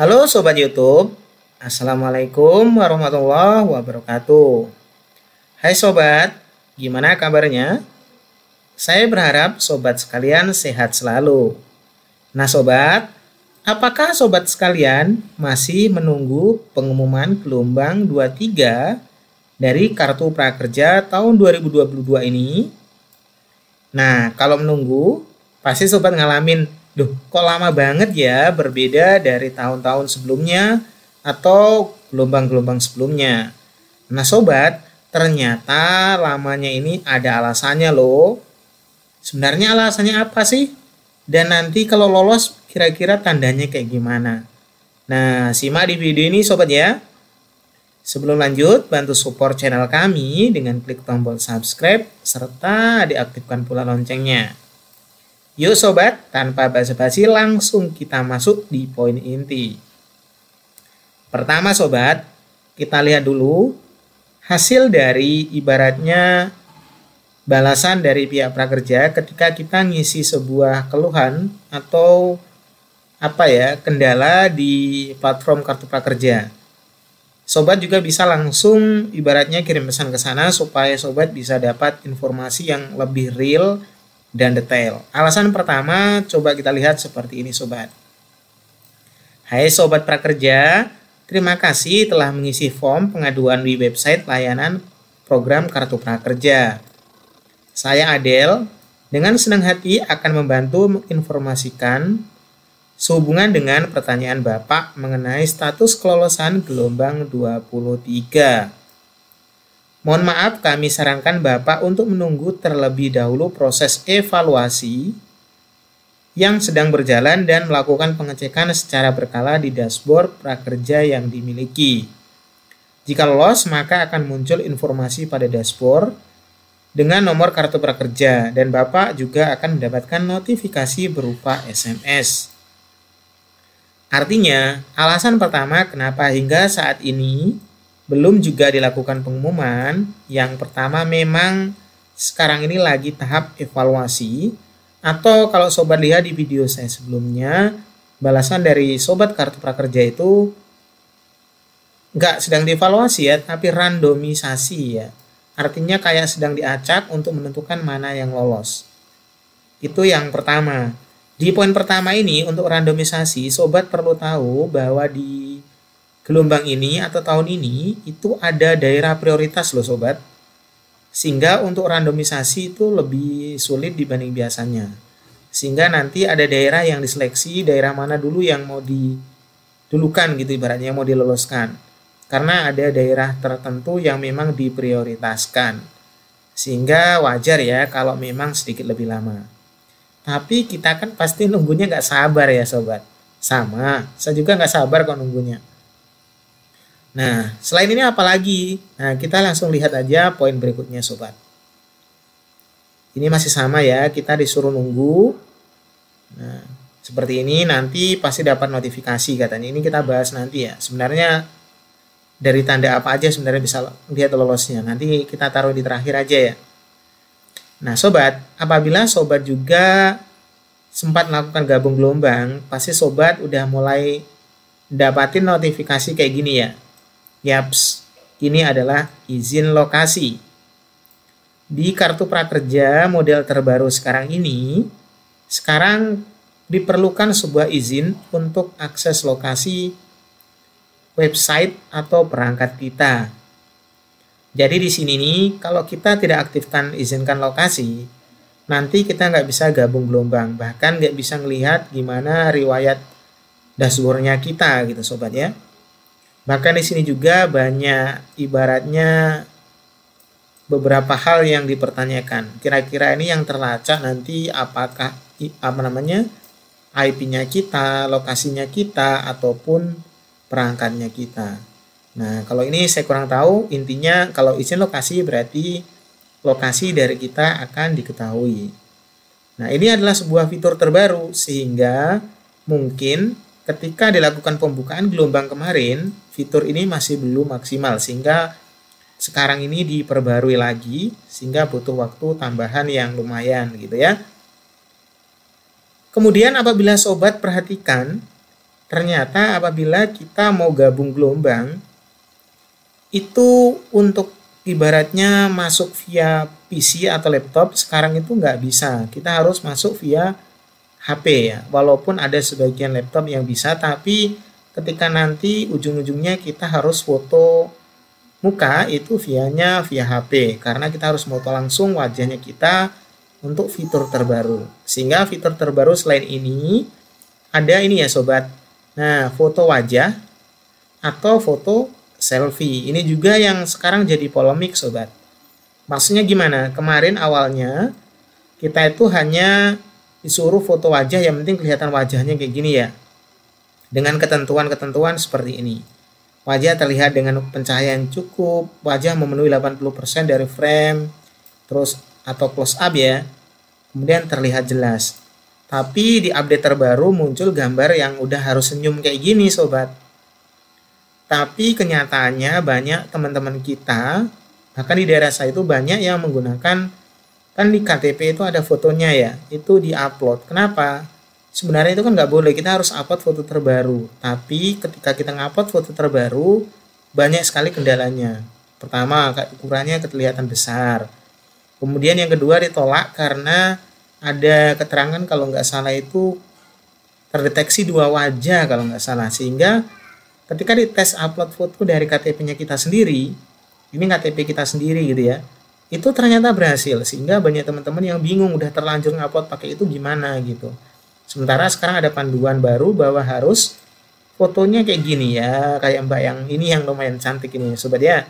Halo Sobat YouTube, Assalamualaikum warahmatullahi wabarakatuh. Hai Sobat, gimana kabarnya? Saya berharap Sobat sekalian sehat selalu. Nah Sobat, apakah Sobat sekalian masih menunggu pengumuman gelombang 23 dari Kartu Prakerja tahun 2022 ini? Nah, kalau menunggu, pasti Sobat ngalamin, duh kok lama banget ya, berbeda dari tahun-tahun sebelumnya atau gelombang-gelombang sebelumnya. Nah Sobat, ternyata lamanya ini ada alasannya loh. Sebenarnya alasannya apa sih? Dan nanti kalau lolos kira-kira tandanya kayak gimana? Nah, simak di video ini Sobat ya. Sebelum lanjut, bantu support channel kami dengan klik tombol subscribe serta diaktifkan pula loncengnya. Yuk Sobat, tanpa basa-basi langsung kita masuk di poin inti. Pertama Sobat, kita lihat dulu hasil dari ibaratnya balasan dari pihak prakerja ketika kita ngisi sebuah keluhan atau kendala di platform Kartu Prakerja. Sobat juga bisa langsung ibaratnya kirim pesan ke sana supaya Sobat bisa dapat informasi yang lebih real dan detail. Alasan pertama coba kita lihat seperti ini Sobat. Hai Sobat Prakerja, terima kasih telah mengisi form pengaduan di website layanan program Kartu Prakerja. Saya Adel, dengan senang hati akan membantu menginformasikan sehubungan dengan pertanyaan Bapak mengenai status kelolosan gelombang 23. Mohon maaf, kami sarankan Bapak untuk menunggu terlebih dahulu proses evaluasi yang sedang berjalan dan melakukan pengecekan secara berkala di dashboard prakerja yang dimiliki. Jika lolos, maka akan muncul informasi pada dashboard dengan nomor kartu prakerja dan Bapak juga akan mendapatkan notifikasi berupa SMS. Artinya, alasan pertama kenapa hingga saat ini belum juga dilakukan pengumuman, yang pertama memang sekarang ini lagi tahap evaluasi, atau kalau Sobat lihat di video saya sebelumnya, balasan dari Sobat Kartu Prakerja itu nggak sedang dievaluasi ya, tapi randomisasi ya. Artinya kayak sedang diacak untuk menentukan mana yang lolos. Itu yang pertama. Di poin pertama ini untuk randomisasi, Sobat perlu tahu bahwa di gelombang ini atau tahun ini itu ada daerah prioritas loh Sobat. Sehingga untuk randomisasi itu lebih sulit dibanding biasanya. Sehingga nanti ada daerah yang diseleksi, daerah mana dulu yang mau didulukan gitu ibaratnya, yang mau diloloskan. Karena ada daerah tertentu yang memang diprioritaskan. Sehingga wajar ya kalau memang sedikit lebih lama. Tapi kita kan pasti nunggunya nggak sabar ya Sobat. Sama, saya juga nggak sabar kok nunggunya. Nah, selain ini apa lagi? Nah, kita langsung lihat aja poin berikutnya Sobat. Ini masih sama ya, kita disuruh nunggu. Nah, seperti ini nanti pasti dapat notifikasi katanya. Ini kita bahas nanti ya. Sebenarnya dari tanda apa aja sebenarnya bisa lihat lolosnya. Nanti kita taruh di terakhir aja ya. Nah Sobat, apabila Sobat juga sempat melakukan gabung gelombang, pasti Sobat udah mulai dapatin notifikasi kayak gini ya. Yaps, ini adalah izin lokasi. Di Kartu Prakerja model terbaru sekarang ini, sekarang diperlukan sebuah izin untuk akses lokasi website atau perangkat kita. Jadi di sini nih, kalau kita tidak aktifkan izinkan lokasi, nanti kita nggak bisa gabung gelombang, bahkan nggak bisa melihat gimana riwayat dashboardnya kita gitu Sobat ya. Bahkan di sini juga banyak ibaratnya beberapa hal yang dipertanyakan. Kira-kira ini yang terlacak nanti apakah IP-nya kita, lokasinya kita, ataupun perangkatnya kita. Nah, kalau ini saya kurang tahu, intinya kalau izin lokasi berarti lokasi dari kita akan diketahui. Nah, ini adalah sebuah fitur terbaru sehingga mungkin ketika dilakukan pembukaan gelombang kemarin, fitur ini masih belum maksimal sehingga sekarang ini diperbarui lagi sehingga butuh waktu tambahan yang lumayan gitu ya. Kemudian apabila Sobat perhatikan ternyata apabila kita mau gabung gelombang, itu untuk ibaratnya masuk via PC atau laptop sekarang itu nggak bisa. Kita harus masuk via HP ya. Walaupun ada sebagian laptop yang bisa, tapi ketika nanti ujung-ujungnya kita harus foto muka itu via HP. Karena kita harus foto langsung wajahnya kita untuk fitur terbaru. Sehingga fitur terbaru selain ini, ada ini ya sobat. Nah, foto wajah atau foto selfie. Ini juga yang sekarang jadi polemik sobat. Maksudnya gimana? Kemarin awalnya kita itu hanya disuruh foto wajah, yang penting kelihatan wajahnya kayak gini ya. Dengan ketentuan-ketentuan seperti ini. Wajah terlihat dengan pencahayaan cukup, wajah memenuhi 80% dari frame, terus atau close up ya. Kemudian terlihat jelas. Tapi di update terbaru muncul gambar yang udah harus senyum kayak gini sobat. Tapi kenyataannya banyak teman-teman kita, bahkan di daerah saya itu banyak yang menggunakan, kan di KTP itu ada fotonya ya, itu di-upload. Kenapa? Sebenarnya itu kan nggak boleh, kita harus upload foto terbaru. Tapi ketika kita ngupload foto terbaru, banyak sekali kendalanya. Pertama, ukurannya kelihatan besar. Kemudian yang kedua ditolak karena ada keterangan kalau nggak salah itu terdeteksi 2 wajah kalau nggak salah. Sehingga ketika dites upload foto dari KTP-nya kita sendiri, ini KTP kita sendiri gitu ya, itu ternyata berhasil. Sehingga banyak teman-teman yang bingung udah terlanjur ngupload pakai itu gimana gitu. Sementara sekarang ada panduan baru bahwa harus fotonya kayak gini ya, kayak mbak yang ini yang lumayan cantik ini sobat ya.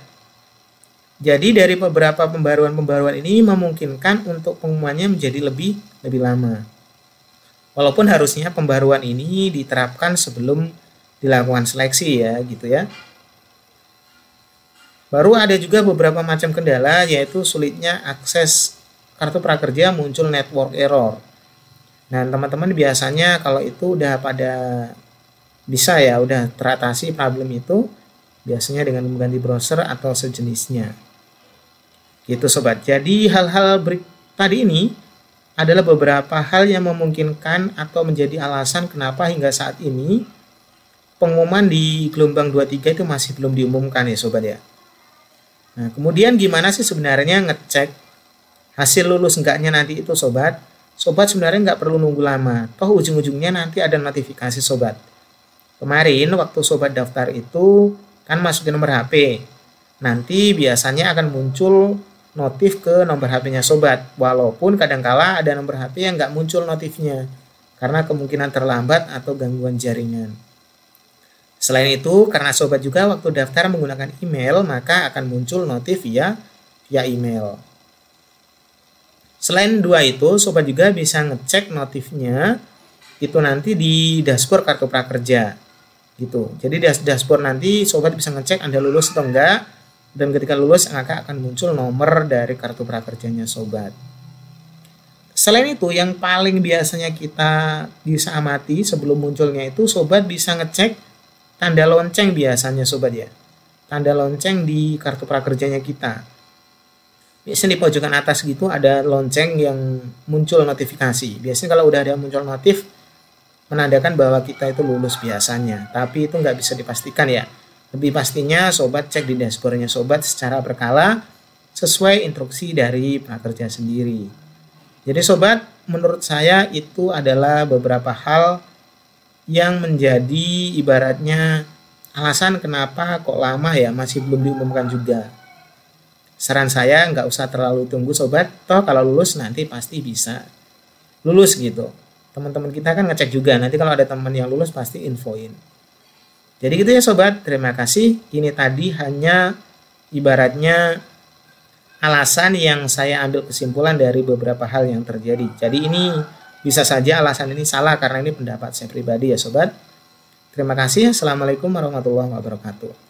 Jadi dari beberapa pembaruan-pembaruan ini memungkinkan untuk pengumumannya menjadi lebih lama. Walaupun harusnya pembaruan ini diterapkan sebelum dilakukan seleksi ya gitu ya. Baru ada juga beberapa macam kendala, yaitu sulitnya akses kartu prakerja, muncul network error. Nah teman-teman biasanya kalau itu udah pada bisa ya, udah teratasi problem itu biasanya dengan mengganti browser atau sejenisnya gitu sobat. Jadi hal-hal tadi ini adalah beberapa hal yang memungkinkan atau menjadi alasan kenapa hingga saat ini pengumuman di gelombang 23 itu masih belum diumumkan ya sobat ya. Nah kemudian gimana sih sebenarnya ngecek hasil lulus enggaknya nanti itu sobat? Sobat sebenarnya nggak perlu nunggu lama, toh ujung-ujungnya nanti ada notifikasi sobat. Kemarin waktu sobat daftar itu kan masukin nomor HP, nanti biasanya akan muncul notif ke nomor HP-nya sobat, walaupun kadangkala ada nomor HP yang nggak muncul notifnya karena kemungkinan terlambat atau gangguan jaringan. Selain itu, karena sobat juga waktu daftar menggunakan email, maka akan muncul notif via email. Selain dua itu, sobat juga bisa ngecek notifnya itu nanti di dashboard kartu prakerja gitu. Jadi di dashboard nanti sobat bisa ngecek Anda lulus atau enggak, dan ketika lulus maka akan muncul nomor dari kartu prakerjanya sobat. Selain itu, yang paling biasanya kita bisa amati sebelum munculnya itu, sobat bisa ngecek tanda lonceng biasanya sobat ya. Tanda lonceng di kartu prakerjanya kita. Biasanya di pojokan atas gitu ada lonceng yang muncul notifikasi. Biasanya kalau udah ada muncul notif menandakan bahwa kita itu lulus biasanya. Tapi itu nggak bisa dipastikan ya. Lebih pastinya sobat cek di dashboardnya sobat secara berkala sesuai instruksi dari prakerja sendiri. Jadi sobat, menurut saya itu adalah beberapa hal yang menjadi ibaratnya alasan kenapa kok lama ya masih belum diumumkan juga. Saran saya nggak usah terlalu tunggu sobat, toh kalau lulus nanti pasti bisa lulus gitu. Teman-teman kita kan ngecek juga, nanti kalau ada teman yang lulus pasti infoin. Jadi gitu ya sobat, terima kasih. Ini tadi hanya ibaratnya alasan yang saya ambil kesimpulan dari beberapa hal yang terjadi. Jadi ini bisa saja alasan ini salah karena ini pendapat saya pribadi ya sobat. Terima kasih. Assalamualaikum warahmatullahi wabarakatuh.